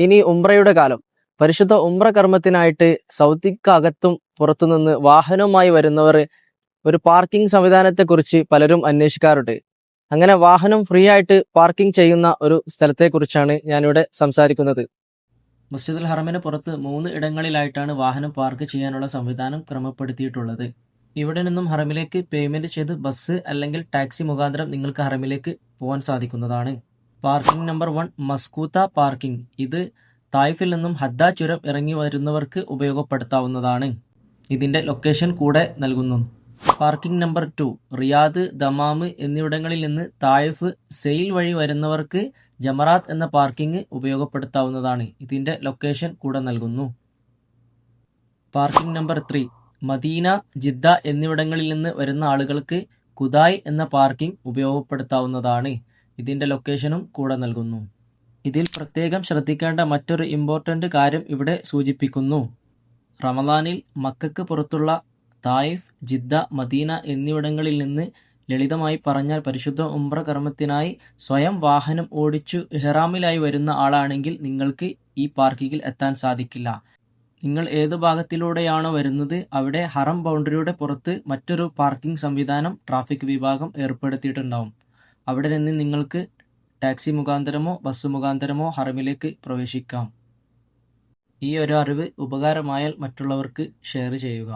ഇനി ഉംറയുടെ കാലം. പരിശുദ്ധ ഉംറ കർമ്മത്തിനായിട്ട് സൗദിക്കകത്തും പുറത്തുനിന്ന് വാഹനവുമായി വരുന്നവർ ഒരു പാർക്കിംഗ് സംവിധാനത്തെക്കുറിച്ച് പലരും അന്വേഷിക്കാറുണ്ട്. അങ്ങനെ വാഹനം ഫ്രീ ആയിട്ട് പാർക്കിംഗ് ചെയ്യുന്ന ഒരു സ്ഥലത്തെക്കുറിച്ചാണ് ഞാനിവിടെ സംസാരിക്കുന്നത്. മസ്ജിദുൽ ഹറമിന് പുറത്ത് 3 ഇടങ്ങളിലായിട്ടാണ് വാഹനം പാർക്ക് ചെയ്യാനുള്ള സംവിധാനം ക്രമപ്പെടുത്തിയിട്ടുള്ളത്. ഇവിടെ നിന്നും ഹറമിലേക്ക് പേയ്മെന്റ് ചെയ്ത് ബസ് അല്ലെങ്കിൽ ടാക്സി മുഖാന്തരം നിങ്ങൾക്ക് ഹറമിലേക്ക് പോകാൻ സാധിക്കുന്നതാണ്. പാർക്കിംഗ് നമ്പർ 1 മസ്കൂത്ത പാർക്കിംഗ്. ഇത് തായിഫിൽ നിന്നും ഹദ്ദ ചുരം ഇറങ്ങി വരുന്നവർക്ക് ഉപയോഗപ്പെടുത്താവുന്നതാണ്. ഇതിന്റെ ലൊക്കേഷൻ കൂടെ നൽകുന്നു. പാർക്കിംഗ് നമ്പർ 2 റിയാദ്, ദമാമ് എന്നിവിടങ്ങളിൽ നിന്ന് തായിഫ് സെയിൽ വഴി വരുന്നവർക്ക് ജമറാത്ത് എന്ന പാർക്കിംഗ് ഉപയോഗപ്പെടുത്താവുന്നതാണ്. ഇതിന്റെ ലൊക്കേഷൻ കൂടെ നൽകുന്നു. പാർക്കിംഗ് നമ്പർ 3 മദീന, ജിദ്ദ എന്നിവിടങ്ങളിൽ നിന്ന് വരുന്ന ആളുകൾക്ക് കുദായ് എന്ന പാർക്കിംഗ് ഉപയോഗപ്പെടുത്താവുന്നതാണ്. ഇതിന്റെ ലൊക്കേഷനും കൂടെ നൽകുന്നു. ഇതിൽ പ്രത്യേകം ശ്രദ്ധിക്കേണ്ട മറ്റൊരു ഇമ്പോർട്ടന്റ് കാര്യം ഇവിടെ സൂചിപ്പിക്കുന്നു. റമദാനിൽ മക്കൾക്ക് പുറത്തുള്ള തായിഫ്, ജിദ്ദ, മദീന എന്നിവിടങ്ങളിൽ നിന്ന് ലളിതമായി പറഞ്ഞാൽ പരിശുദ്ധ ഉംറ കർമ്മത്തിനായി സ്വയം വാഹനം ഓടിച്ചു ഇഹ്റാമിലായി വരുന്ന ആളാണെങ്കിൽ നിങ്ങൾക്ക് ഈ പാർക്കിങ്ങിൽ എത്താൻ സാധിക്കില്ല. നിങ്ങൾ ഏതു ഭാഗത്തിലൂടെയാണോ വരുന്നത് അവിടെ ഹറം ബൗണ്ടറിയുടെ പുറത്ത് മറ്റൊരു പാർക്കിംഗ് സംവിധാനം ട്രാഫിക് വിഭാഗം ഏർപ്പെടുത്തിയിട്ടുണ്ടാവും. അവിടെ നിന്ന് നിങ്ങൾക്ക് ടാക്സി മുഖാന്തരമോ ബസ് മുഖാന്തരമോ ഹറമിലേക്ക് പ്രവേശിക്കാം. ഈ ഒരു അറിവ് ഉപകാരമായാൽ മറ്റുള്ളവർക്ക് ഷെയർ ചെയ്യുക.